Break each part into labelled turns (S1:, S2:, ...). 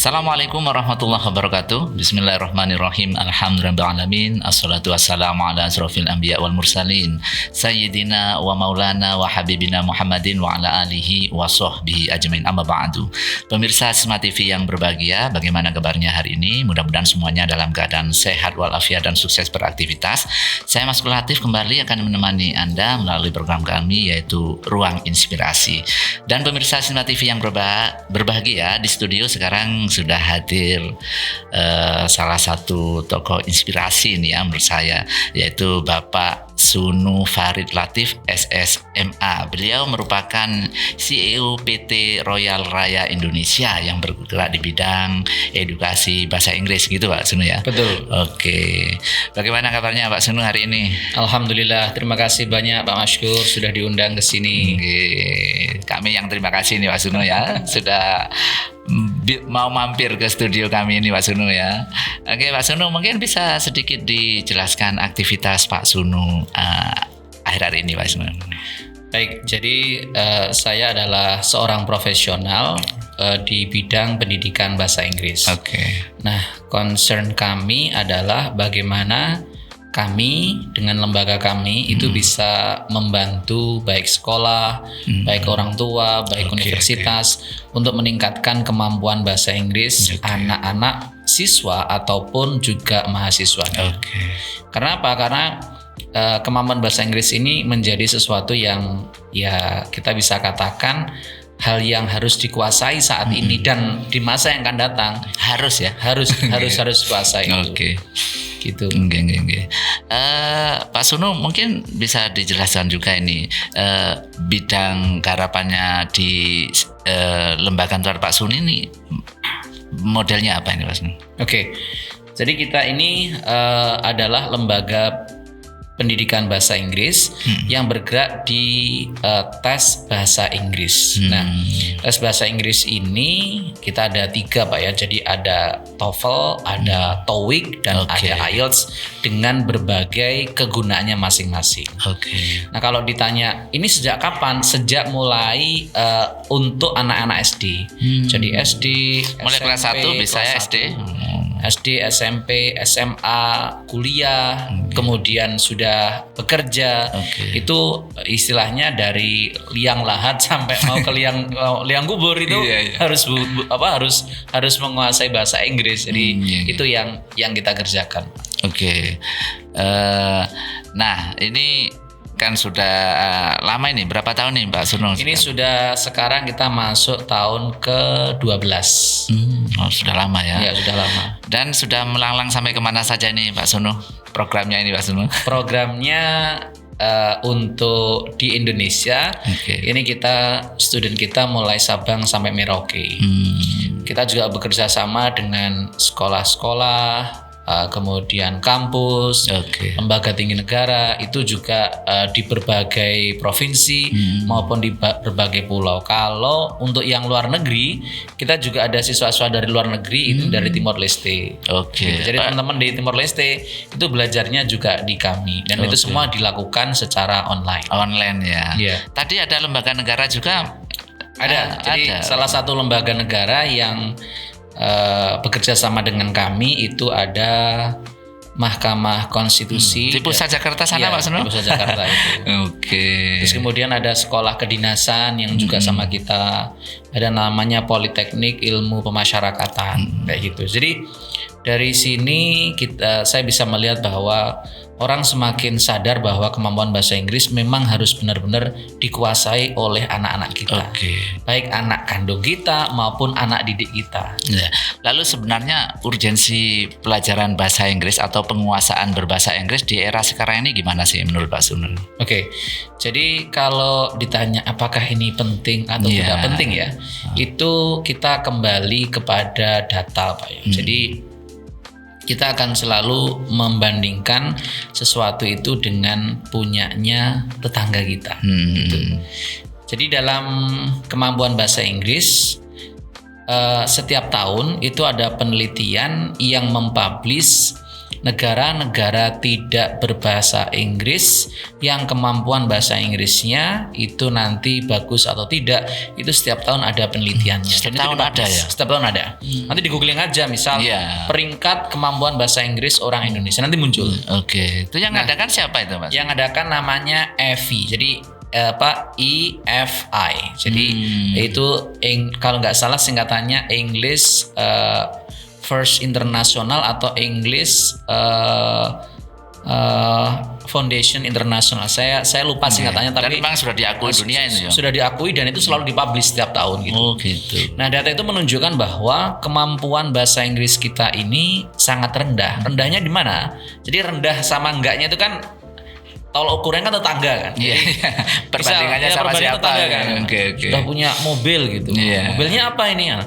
S1: Assalamualaikum warahmatullahi wabarakatuh. Bismillahirrahmanirrahim. Alhamdulillahirrahmanirrahim. Assalatu wassalamu ala asrofil anbiya wal mursalin Sayyidina wa maulana wa habibina Muhammadin wa ala alihi wa sahbihi ajmain, amma ba'du. Pemirsa Smart TV yang berbahagia, bagaimana kabarnya hari ini? Mudah-mudahan semuanya dalam keadaan sehat walafiat dan sukses beraktivitas. Saya Mas Latif kembali akan menemani Anda melalui program kami yaitu Ruang Inspirasi. Dan pemirsa Smart TV yang berbahagia, di studio sekarang sudah hadir salah satu tokoh inspirasi nih ya menurut saya, yaitu Bapak Sunu Farid Latif SSMA. Beliau merupakan CEO PT Royal Raya Indonesia yang bergerak di bidang edukasi bahasa Inggris gitu Pak Sunu ya?
S2: Betul.
S1: Oke. Bagaimana kabarnya Pak Sunu hari ini?
S2: Alhamdulillah, terima kasih banyak Pak Maskur sudah diundang ke sini.
S1: Kami yang terima kasih nih Pak Sunu ya sudah mau mampir ke studio kami ini Pak Sunu ya. Oke Pak Sunu, mungkin bisa sedikit dijelaskan aktivitas Pak Sunu akhir-akhir ini Pak Sunu.
S2: Baik, jadi saya adalah seorang profesional di bidang pendidikan bahasa Inggris.
S1: Oke.
S2: Nah, concern kami adalah bagaimana kami dengan lembaga kami itu bisa membantu baik sekolah, baik orang tua, baik universitas untuk meningkatkan kemampuan bahasa Inggris anak-anak siswa ataupun juga mahasiswa. Karena apa? Karena kemampuan bahasa Inggris ini menjadi sesuatu yang ya kita bisa katakan hal yang harus dikuasai saat ini dan di masa yang akan datang harus dikuasai. Gitu.
S1: Pak Sunu mungkin bisa dijelaskan juga ini bidang garapannya di lembaga kantor Pak Sunu ini modelnya apa ini Pak Sunu?
S2: Oke. Jadi kita ini adalah lembaga pendidikan bahasa Inggris yang bergerak di tes bahasa Inggris. Nah, tes bahasa Inggris ini kita ada 3 Pak ya. Jadi ada TOEFL, ada TOEIC, dan ada IELTS dengan berbagai kegunaannya masing-masing. Nah, kalau ditanya ini sejak kapan? Sejak mulai untuk anak-anak SD. Jadi SD,
S1: mulai
S2: SMP,
S1: kelas 1 bisa ya SD.
S2: SD, SMP, SMA, kuliah, kemudian sudah bekerja. Itu istilahnya dari liang lahat sampai mau ke liang kubur itu harus menguasai bahasa Inggris. Jadi itu yang kita kerjakan.
S1: Nah, ini kan sudah lama ini, berapa tahun nih Pak Sunu?
S2: Ini sudah sekarang kita masuk tahun ke-12.
S1: Sudah lama ya?
S2: Ya, sudah lama.
S1: Dan sudah melanglang sampai kemana saja nih Pak Sunu? Programnya ini Pak Sunu?
S2: Programnya untuk di Indonesia, ini student kita mulai Sabang sampai Merauke. Kita juga bekerja sama dengan sekolah-sekolah, kemudian kampus, lembaga tinggi negara, itu juga di berbagai provinsi maupun di berbagai pulau. Kalau untuk yang luar negeri, kita juga ada siswa-siswa dari luar negeri itu dari Timor Leste. Jadi teman-teman di Timor Leste itu belajarnya juga di kami dan itu semua dilakukan secara online. Tadi ada lembaga negara juga.
S1: Jadi
S2: salah satu lembaga negara yang bekerja sama dengan kami itu ada Mahkamah Konstitusi
S1: di Pusat Jakarta sana Pak Sunu?
S2: Di Pusat Jakarta itu. Terus kemudian ada sekolah kedinasan yang juga sama kita, ada namanya Politeknik Ilmu Pemasyarakatan kayak gitu. Jadi dari sini saya bisa melihat bahwa orang semakin sadar bahwa kemampuan bahasa Inggris memang harus benar-benar dikuasai oleh anak-anak kita. Baik anak kandung kita maupun anak didik kita.
S1: Lalu sebenarnya urgensi pelajaran bahasa Inggris atau penguasaan berbahasa Inggris di era sekarang ini gimana sih menurut Pak Sunu?
S2: Jadi kalau ditanya apakah ini penting atau tidak penting ya, itu kita kembali kepada data Pak ya. Jadi kita akan selalu membandingkan sesuatu itu dengan punyanya tetangga kita. Gitu. Jadi dalam kemampuan bahasa Inggris, setiap tahun itu ada penelitian yang mempublish negara-negara tidak berbahasa Inggris yang kemampuan bahasa Inggrisnya itu nanti bagus atau tidak, itu setiap tahun ada penelitiannya.
S1: Setiap tahun ada ya?
S2: Setiap tahun ada. Nanti di googling aja misal peringkat kemampuan bahasa Inggris orang Indonesia, nanti muncul.
S1: Oke. Itu yang ngadakan siapa itu, Mas?
S2: Yang ngadakan namanya EFI. Jadi EFI. Jadi itu kalau nggak salah singkatannya English First International atau English Foundation International. Saya lupa singkatannya, tapi
S1: memang sudah diakui dunia ini ya.
S2: Sudah diakui dan itu selalu dipublish setiap tahun gitu.
S1: Oh gitu.
S2: Nah, data itu menunjukkan bahwa kemampuan bahasa Inggris kita ini sangat rendah. Rendahnya di mana? Jadi rendah sama enggaknya itu kan tolak ukurnya kan tetangga kan.
S1: Iya. Perbandingannya sama siapa
S2: kan.
S1: Okay.
S2: Sudah punya mobil gitu. Mobilnya apa ini ya?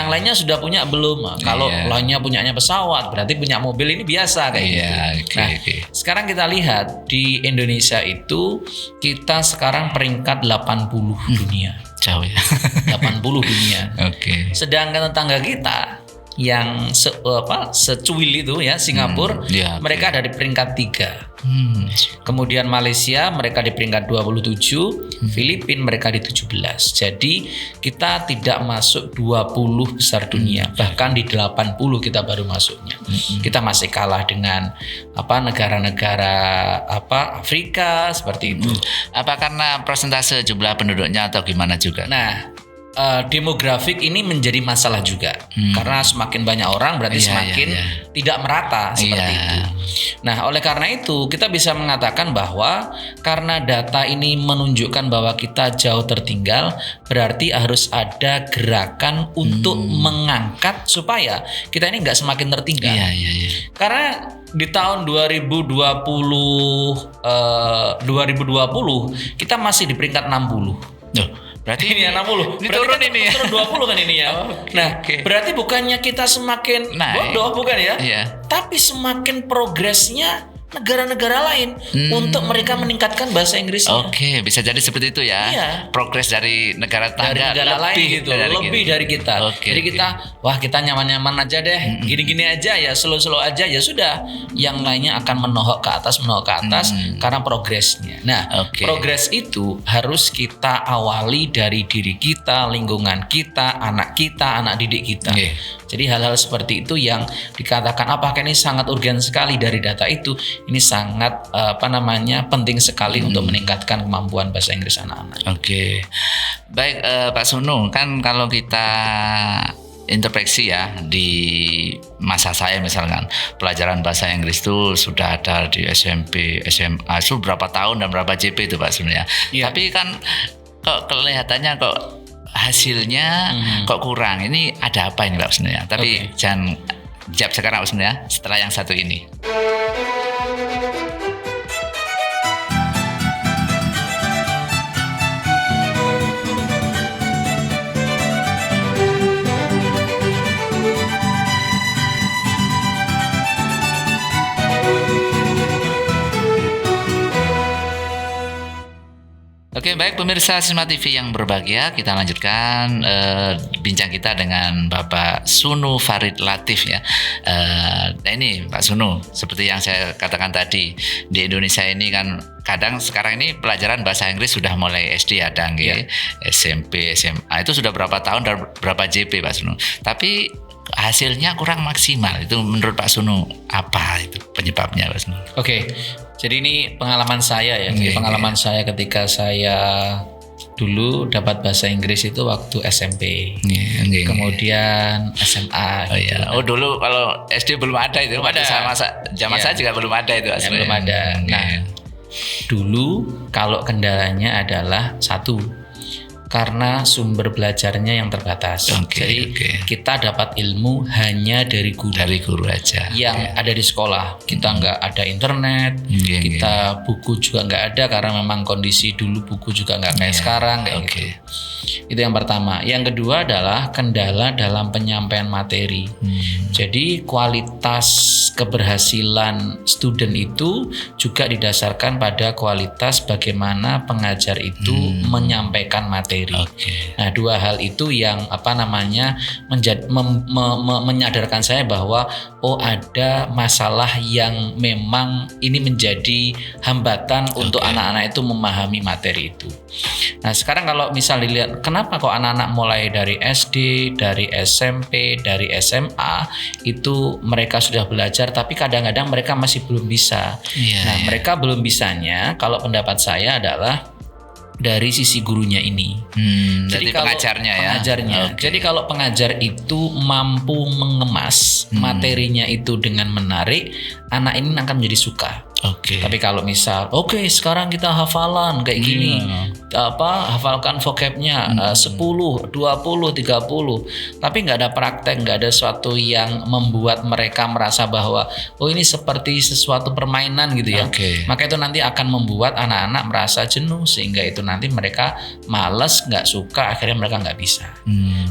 S2: Yang lainnya sudah punya belum? Kalau lainnya punyanya pesawat, berarti punya mobil ini biasa kayak gitu. Sekarang kita lihat di Indonesia itu kita sekarang peringkat 80 dunia.
S1: Jauh ya.
S2: 80 dunia. Sedangkan tetangga kita yang secuil itu ya, Singapura, mereka ada di peringkat 3. Kemudian Malaysia mereka di peringkat 27, Filipina mereka di 17. Jadi kita tidak masuk 20 besar dunia, bahkan di 80 kita baru masuknya. Kita masih kalah dengan negara-negara Afrika seperti itu.
S1: Apa karena persentase jumlah penduduknya atau gimana juga?
S2: Nah, demografik ini menjadi masalah juga karena semakin banyak orang berarti semakin tidak merata seperti itu. Nah, oleh karena itu kita bisa mengatakan bahwa karena data ini menunjukkan bahwa kita jauh tertinggal, berarti harus ada gerakan untuk mengangkat supaya kita ini nggak semakin tertinggal. Karena di tahun 2020 kita masih di peringkat 60.
S1: Berarti
S2: ini 60.
S1: Ini turun ini ya.
S2: Turun 20 kan ini ya. Berarti bukannya kita semakin bodoh, bukan ya? Tapi semakin progresnya negara-negara lain untuk mereka meningkatkan bahasa Inggrisnya.
S1: Bisa jadi seperti itu ya. Progres dari negara tetangga
S2: lain gitu, lebih dari kita. Jadi kita nyaman-nyaman aja deh, gini-gini aja ya, slow-slow aja ya sudah. Yang lainnya akan menohok ke atas karena progresnya. Nah, progres itu harus kita awali dari diri kita, lingkungan kita, anak didik kita. Jadi hal-hal seperti itu yang dikatakan apakah ini sangat urgen sekali dari data itu. Ini sangat penting sekali untuk meningkatkan kemampuan bahasa Inggris anak-anak.
S1: Baik, Pak Sunu, kan kalau kita introspeksi ya di masa saya misalkan pelajaran bahasa Inggris itu sudah ada di SMP, SMA, itu berapa tahun dan berapa JP itu Pak Sunu ya. Tapi kan kok kelihatannya kok hasilnya kok kurang. Ini ada apa ini Pak Sunu ya? Tapi jangan jawab sekarang Pak Sunu ya, setelah yang satu ini. Baik pemirsa Sisma TV yang berbahagia, kita lanjutkan bincang kita dengan Bapak Sunu Farid Latif ya. Nah ini Pak Sunu, seperti yang saya katakan tadi, di Indonesia ini kan kadang sekarang ini pelajaran bahasa Inggris sudah mulai SD ada SMP, SMA itu sudah berapa tahun dan berapa JP Pak Sunu. Tapi hasilnya kurang maksimal. Itu menurut Pak Sunu apa itu penyebabnya Pak Sunu?
S2: Jadi ini pengalaman saya ya. Pengalaman saya ketika saya dulu dapat bahasa Inggris itu waktu SMP. Kemudian SMA.
S1: Dulu kalau SD belum ada itu. Zaman saya juga belum ada itu.
S2: Belum ada. Nah, dulu kalau kendalanya adalah satu, karena sumber belajarnya yang terbatas. Jadi kita dapat ilmu hanya dari guru aja yang ada di sekolah. Kita nggak ada internet, kita buku juga nggak ada karena memang kondisi dulu buku juga nggak kayak sekarang gitu. Itu yang pertama. Yang kedua adalah kendala dalam penyampaian materi. Jadi kualitas keberhasilan student itu juga didasarkan pada kualitas bagaimana pengajar itu menyampaikan materi. Nah, dua hal itu yang menyadarkan saya bahwa ada masalah yang memang ini menjadi hambatan untuk anak-anak itu memahami materi itu. Nah, sekarang kalau misal dilihat kenapa kok anak-anak mulai dari SD, dari SMP, dari SMA itu mereka sudah belajar tapi kadang-kadang mereka masih belum bisa. Mereka belum bisanya kalau pendapat saya adalah dari sisi gurunya ini.
S1: Jadi pengajarnya ya.
S2: Jadi kalau pengajar itu mampu mengemas materinya itu dengan menarik, anak ini akan menjadi suka. Tapi kalau misal, sekarang kita hafalan kayak gini, hafalkan vocabnya 10, 20, 30, tapi nggak ada praktek, nggak ada sesuatu yang membuat mereka merasa bahwa ini seperti sesuatu permainan gitu ya. Maka itu nanti akan membuat anak-anak merasa jenuh sehingga itu nanti mereka malas, nggak suka, akhirnya mereka nggak bisa.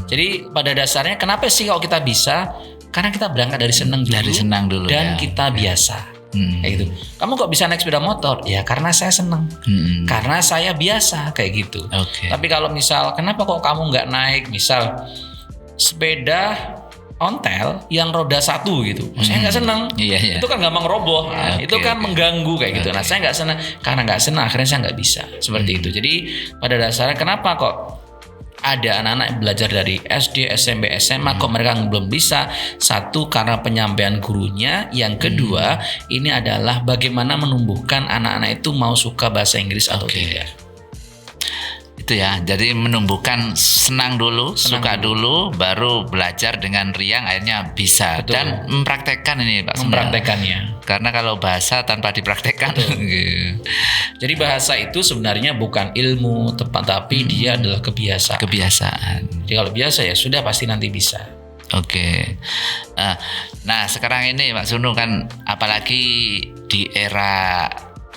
S2: Jadi pada dasarnya kenapa sih kalau kita bisa? Karena kita berangkat dari senang dulu dan kita biasa. Kayak gitu. Kamu kok bisa naik sepeda motor? Ya karena saya senang, karena saya biasa kayak gitu. Tapi kalau misal kenapa kok kamu nggak naik misal sepeda ontel yang roda 1 gitu? Saya nggak senang. Itu kan gampang roboh. Itu kan mengganggu kayak gitu. Nah, saya nggak senang karena nggak senang akhirnya saya nggak bisa seperti itu. Jadi pada dasarnya kenapa kok ada anak-anak yang belajar dari SD, SMP, SMA kok mereka belum bisa? Satu, karena penyampaian gurunya. Yang kedua, ini adalah bagaimana menumbuhkan anak-anak itu mau suka bahasa Inggris atau tidak.
S1: Itu ya, jadi menumbuhkan suka dulu, baru belajar dengan riang akhirnya bisa. Dan mempraktekkan ini Pak.
S2: Mempraktekannya.
S1: Karena kalau bahasa tanpa dipraktekkan.
S2: Jadi bahasa itu sebenarnya bukan ilmu tapi dia adalah kebiasaan. Jadi kalau biasa ya sudah pasti nanti bisa.
S1: Nah sekarang ini Pak Sunu kan apalagi di era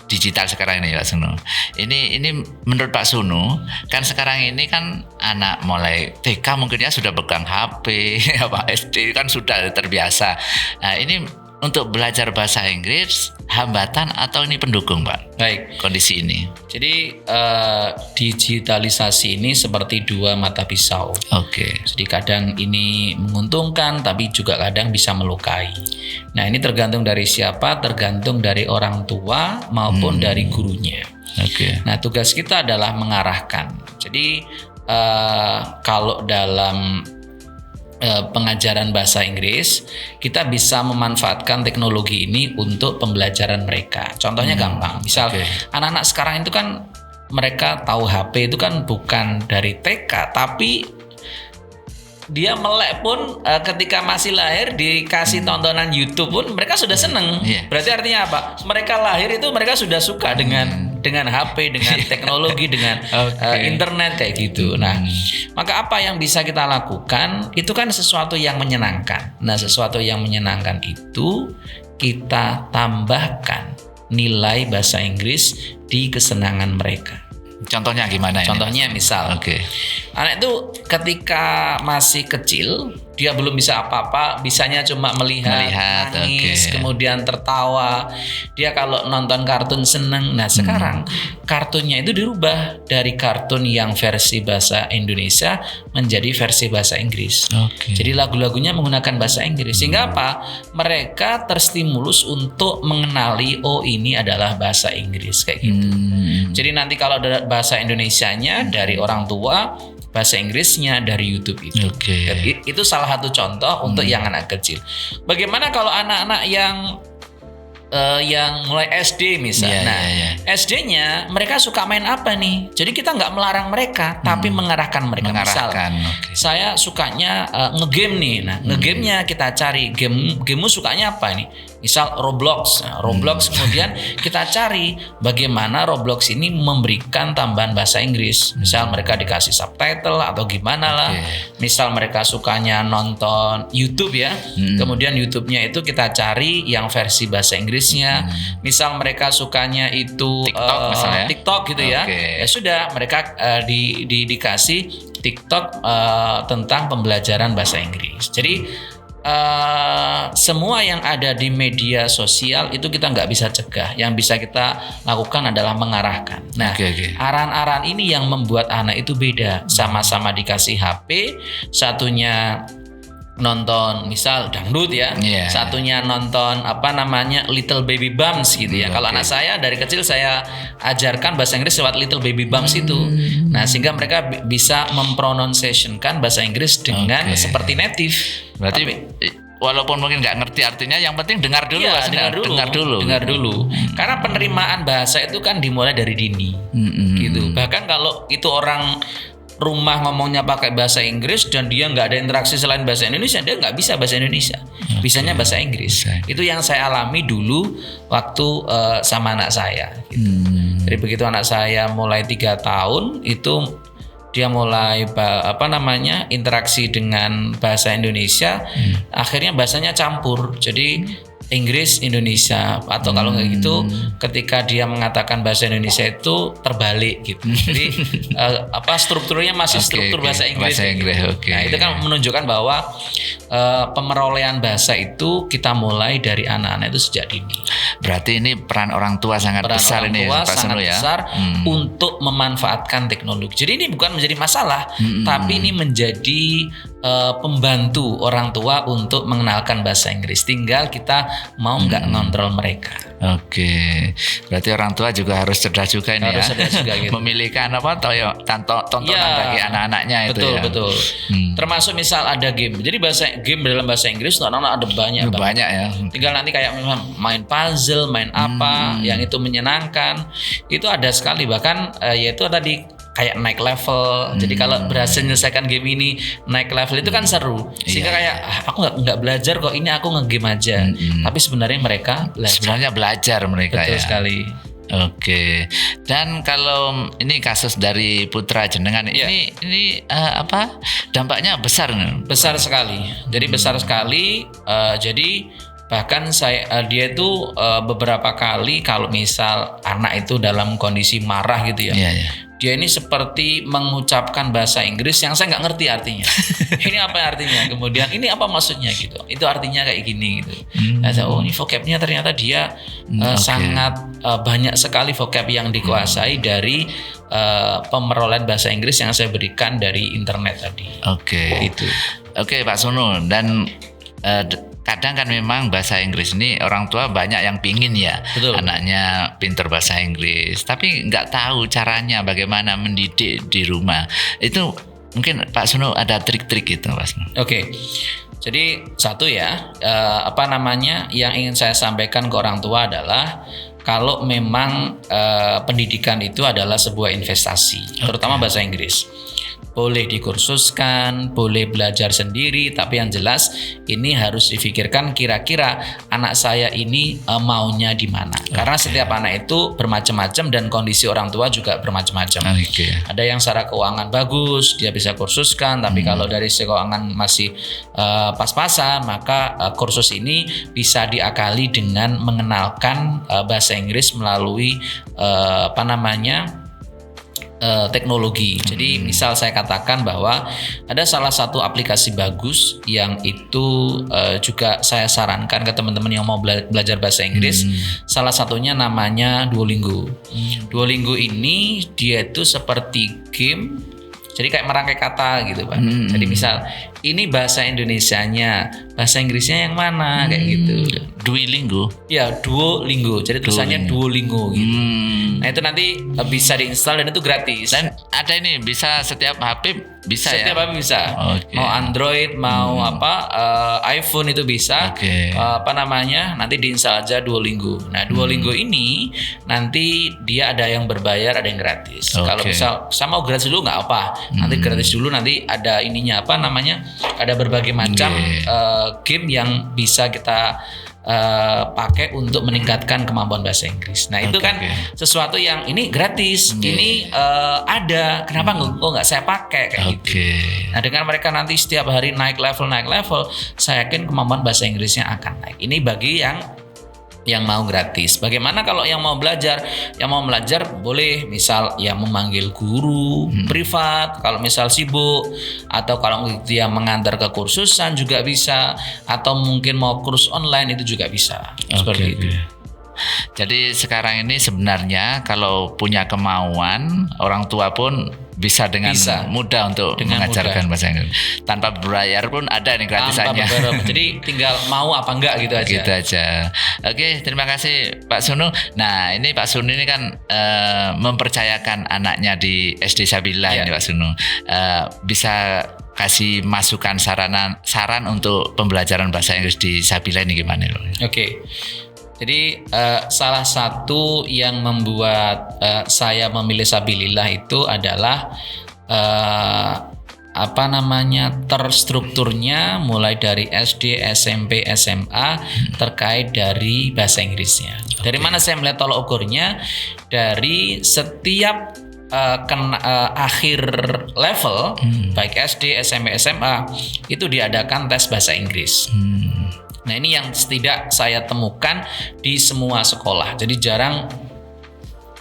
S1: digital sekarang ini Pak Sunu. Ini menurut Pak Sunu kan sekarang ini kan anak mulai TK mungkin ya sudah pegang HP, SD kan sudah terbiasa. Nah ini untuk belajar bahasa Inggris hambatan atau ini pendukung Pak?
S2: Baik,
S1: kondisi ini.
S2: Jadi digitalisasi ini seperti dua mata pisau. Jadi kadang ini menguntungkan tapi juga kadang bisa melukai. Nah ini tergantung dari siapa, tergantung dari orang tua maupun dari gurunya. Nah tugas kita adalah mengarahkan. Jadi kalau dalam pengajaran bahasa Inggris kita bisa memanfaatkan teknologi ini untuk pembelajaran mereka. Contohnya gampang, misal anak-anak sekarang itu kan mereka tahu HP itu kan bukan dari TK tapi dia melek pun ketika masih lahir dikasih tontonan YouTube pun mereka sudah seneng. Berarti artinya apa? Mereka lahir itu mereka sudah suka dengan HP, dengan teknologi, dengan internet kayak gitu. Nah, maka apa yang bisa kita lakukan itu kan sesuatu yang menyenangkan. Nah, sesuatu yang menyenangkan itu kita tambahkan nilai bahasa Inggris di kesenangan mereka.
S1: Contohnya gimana?
S2: Contohnya misal, anak itu ketika masih kecil dia belum bisa apa-apa, bisanya cuma melihat nangis, kemudian tertawa. Dia kalau nonton kartun seneng. Nah sekarang kartunnya itu dirubah dari kartun yang versi bahasa Indonesia menjadi versi bahasa Inggris. Jadi lagu-lagunya menggunakan bahasa Inggris. Sehingga apa? Mereka terstimulus untuk mengenali ini adalah bahasa Inggris kayak gitu. Jadi nanti kalau ada bahasa Indonesianya dari orang tua, bahasa Inggrisnya dari YouTube itu. Itu salah satu contoh untuk yang anak kecil. Bagaimana kalau anak-anak yang mulai SD misalnya. SD-nya mereka suka main apa nih? Jadi kita nggak melarang mereka, tapi mengarahkan mereka. Misal, saya sukanya ngegame nih. Nah, ngegamenya kita cari gamemu sukanya apa nih? Misal Roblox. Nah, Roblox kemudian kita cari bagaimana Roblox ini memberikan tambahan bahasa Inggris. Misal mereka dikasih subtitle atau gimana lah. Misal mereka sukanya nonton YouTube ya. Kemudian YouTube-nya itu kita cari yang versi bahasa Inggrisnya. Misal mereka sukanya itu TikTok gitu ya. Ya sudah mereka dikasih TikTok tentang pembelajaran bahasa Inggris. Jadi semua yang ada di media sosial itu kita nggak bisa cegah. Yang bisa kita lakukan adalah mengarahkan. Nah, aran-aran ini yang membuat anak itu beda. Sama-sama dikasih HP, satunya nonton misal dangdut ya, satunya nonton Little Baby Bumps gitu ya. Kalau anak saya dari kecil saya ajarkan bahasa Inggris lewat Little Baby Bumps itu. Nah, sehingga mereka bisa mempronunciationkan bahasa Inggris dengan seperti native.
S1: Berarti walaupun mungkin nggak ngerti artinya, yang penting dengar dulu. Dengar dulu. Karena penerimaan bahasa itu kan dimulai dari dini, gitu. Bahkan kalau itu orang rumah ngomongnya pakai bahasa Inggris dan dia nggak ada interaksi selain bahasa Indonesia, dia nggak bisa bahasa Indonesia, bisanya bahasa Inggris. Itu yang saya alami dulu waktu sama anak saya. Gitu. Jadi begitu anak saya mulai 3 tahun itu dia mulai interaksi dengan bahasa Indonesia, akhirnya bahasanya campur. Jadi Inggris Indonesia, atau kalau nggak gitu ketika dia mengatakan bahasa Indonesia itu terbalik gitu. Jadi strukturnya masih struktur bahasa Inggris. Nah, itu kan menunjukkan bahwa pemerolehan bahasa itu kita mulai dari anak-anak itu sejak dini. Berarti ini peran orang tua sangat besar ini, Pak Sunu ya.
S2: Untuk memanfaatkan teknologi. Jadi ini bukan menjadi masalah, tapi ini menjadi pembantu orang tua untuk mengenalkan bahasa Inggris. Tinggal kita mau nggak ngontrol mereka.
S1: Berarti orang tua juga harus cerdas juga ini,
S2: harus cerdas juga, gitu.
S1: Memilihkan tontonan bagi anak-anaknya itu.
S2: Betul. Termasuk misal ada game. Jadi game dalam bahasa Inggris anak-anak ada banyak
S1: ya.
S2: Tinggal nanti kayak main puzzle, main apa yang itu menyenangkan. Itu ada sekali, bahkan yaitu tadi kayak naik level. Jadi kalau berhasil menyelesaikan game ini naik level itu kan seru. Sehingga kayak aku nggak belajar kok, ini aku nge-game aja. Tapi sebenarnya mereka
S1: belajar mereka.
S2: Betul sekali.
S1: Dan kalau ini kasus dari putra jenengan ini dampaknya besar
S2: sekali. Jadi besar sekali. Jadi bahkan dia itu beberapa kali kalau misal anak itu dalam kondisi marah gitu ya. Dia ini seperti mengucapkan bahasa Inggris yang saya nggak ngerti artinya. Ini apa artinya? Kemudian ini apa maksudnya gitu? Itu artinya kayak gini gitu. Ini vocabnya ternyata dia sangat banyak sekali vocab yang dikuasai dari pemerolehan bahasa Inggris yang saya berikan dari internet tadi.
S1: Itu. Pak Sunu, dan kadang kan memang bahasa Inggris ini orang tua banyak yang pingin ya.
S2: Betul.
S1: Anaknya pintar bahasa Inggris, tapi nggak tahu caranya bagaimana mendidik di rumah. Itu mungkin Pak Sunu ada trik-trik gitu, Pak Sunu.
S2: Jadi satu ya, yang ingin saya sampaikan ke orang tua adalah kalau memang pendidikan itu adalah sebuah investasi, terutama bahasa Inggris. Boleh dikursuskan, boleh belajar sendiri, tapi yang jelas ini harus difikirkan kira-kira anak saya ini maunya di mana. Karena setiap anak itu bermacam-macam dan kondisi orang tua juga bermacam-macam. Ada yang secara keuangan bagus, dia bisa kursuskan, tapi kalau dari segi keuangan masih pas-pasan, maka kursus ini bisa diakali dengan mengenalkan bahasa Inggris melalui teknologi. Jadi misal saya katakan bahwa ada salah satu aplikasi bagus yang itu juga saya sarankan ke teman-teman yang mau belajar bahasa Inggris. Salah satunya namanya Duolingo. Duolingo ini dia itu seperti game. Jadi kayak merangkai kata gitu, Pak. Jadi misal ini bahasa Indonesianya, bahasa Inggrisnya yang mana kayak gitu.
S1: Duolingo.
S2: Ya, Duolingo. Jadi tulisannya Duolingo gitu. Nah, itu nanti bisa diinstal dan itu gratis.
S1: Dan ada ini bisa setiap HP bisa
S2: setiap
S1: ya.
S2: HP bisa. Mau Android, mau iPhone itu bisa. Nanti diinstal aja Duolingo. Nah, Duolingo ini nanti dia ada yang berbayar, ada yang gratis. Kalau misal saya mau gratis dulu nggak apa. Nanti gratis dulu, nanti ada ininya ada berbagai macam game yang bisa kita pakai untuk meningkatkan kemampuan bahasa Inggris. Nah, itu kan sesuatu yang ini gratis, ini ada. Kenapa nggak saya pakai kayak gitu? Nah, dengan mereka nanti setiap hari naik level, saya yakin kemampuan bahasa Inggrisnya akan naik. Ini bagi yang yang mau gratis. Bagaimana kalau yang mau belajar? Yang mau belajar boleh misal ya memanggil guru privat kalau misal sibuk, atau kalau dia mengantar ke kursusan juga bisa, atau mungkin mau kursus online itu juga bisa. Seperti itu.
S1: Jadi sekarang ini sebenarnya kalau punya kemauan, orang tua pun bisa dengan mudah untuk mengajarkan bahasa Inggris. Tanpa berbayar pun ada nih gratisannya.
S2: Jadi tinggal mau apa enggak gitu aja.
S1: Gitu aja. Oke, terima kasih Pak Sunu. Nah, ini Pak Sunu ini kan mempercayakan anaknya di SD Sabila ini Pak Sunu. Bisa kasih masukan saran untuk pembelajaran bahasa Inggris di Sabila ini gimana?
S2: Oke. Jadi salah satu yang membuat saya memilih Sabilillah itu adalah terstrukturnya mulai dari SD, SMP, SMA terkait dari bahasa Inggrisnya. Dari mana saya melihat tolok ukurnya? Dari setiap akhir level baik SD, SMP, SMA itu diadakan tes bahasa Inggris. Nah, ini yang tidak saya temukan di semua sekolah. Jadi jarang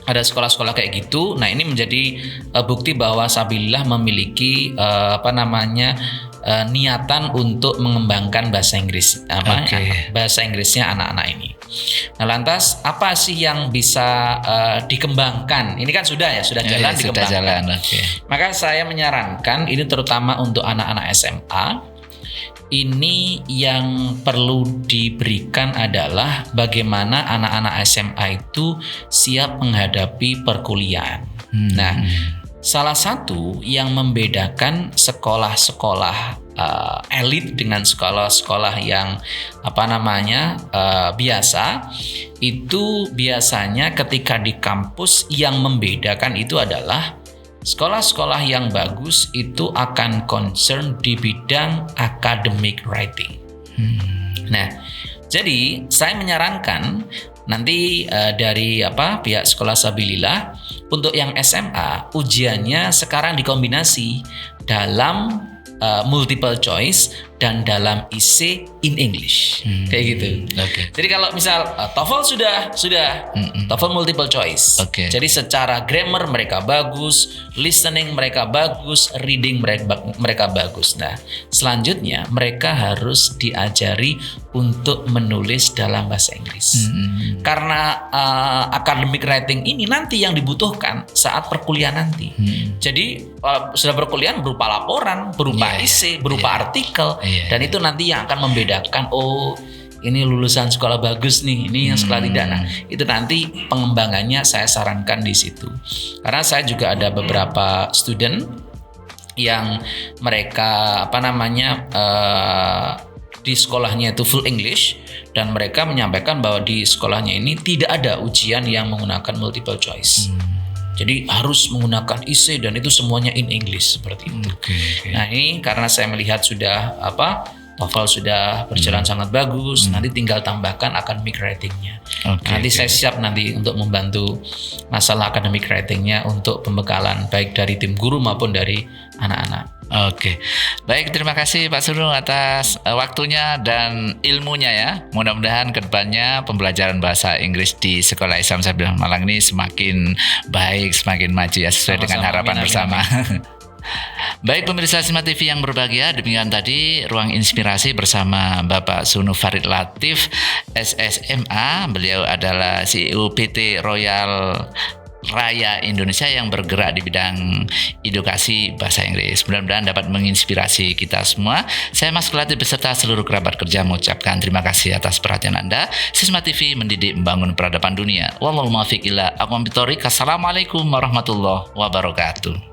S2: ada sekolah-sekolah kayak gitu. Nah, ini menjadi bukti bahwa Sabilillah memiliki niatan untuk mengembangkan bahasa Inggris. Bahasa Inggrisnya anak-anak ini. Nah, lantas apa sih yang bisa dikembangkan? Ini kan sudah jalan dikembangkan.
S1: Sudah jalan.
S2: Maka saya menyarankan ini terutama untuk anak-anak SMA. Ini yang perlu diberikan adalah bagaimana anak-anak SMA itu siap menghadapi perkuliahan. Nah, salah satu yang membedakan sekolah-sekolah elit dengan sekolah-sekolah yang biasa, itu biasanya ketika di kampus yang membedakan itu adalah sekolah-sekolah yang bagus itu akan concern di bidang academic writing. Nah, jadi saya menyarankan nanti dari pihak sekolah Sabilillah untuk yang SMA ujiannya sekarang dikombinasi dalam multiple choice dan dalam IC in English, kayak gitu. Jadi kalau misal TOEFL sudah TOEFL multiple choice. Jadi secara grammar mereka bagus, listening mereka bagus, reading mereka bagus. Nah, selanjutnya mereka harus diajari untuk menulis dalam bahasa Inggris. Karena academic writing ini nanti yang dibutuhkan saat perkuliahan nanti. Jadi sudah perkuliahan berupa laporan, berupa IC, berupa artikel. Dan itu nanti yang akan membedakan, oh ini lulusan sekolah bagus nih, ini yang sekolah tidak. Nah, itu nanti pengembangannya saya sarankan di situ. Karena saya juga ada beberapa student yang mereka di sekolahnya itu full English, dan mereka menyampaikan bahwa di sekolahnya ini tidak ada ujian yang menggunakan multiple choice. Jadi harus menggunakan IC dan itu semuanya in English seperti itu. Nah, ini karena saya melihat sudah TOEFL sudah berjalan sangat bagus, nanti tinggal tambahkan academic writing-nya. Nanti saya siap nanti untuk membantu masalah academic writing-nya untuk pembekalan baik dari tim guru maupun dari anak-anak.
S1: Baik, terima kasih Pak Sunu atas waktunya dan ilmunya ya. Mudah-mudahan kedepannya pembelajaran bahasa Inggris di Sekolah Islam Sabilillah Malang ini semakin baik, semakin maju ya, sesuai dengan harapan bersama. Baik pemirsa Sima TV yang berbahagia, demikian tadi Ruang Inspirasi bersama Bapak Sunu Farid Latif, SSMA. Beliau adalah CEO PT Royal Raya Indonesia yang bergerak di bidang edukasi bahasa Inggris. Mudah-mudahan dapat menginspirasi kita semua. Saya Mas Kelati beserta seluruh kerabat kerja mengucapkan terima kasih atas perhatian Anda. Sisma TV mendidik membangun peradaban dunia. Wallahu muwaffiq ila aqwamit thoriq. Assalamualaikum warahmatullahi wabarakatuh.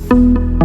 S3: Thank you.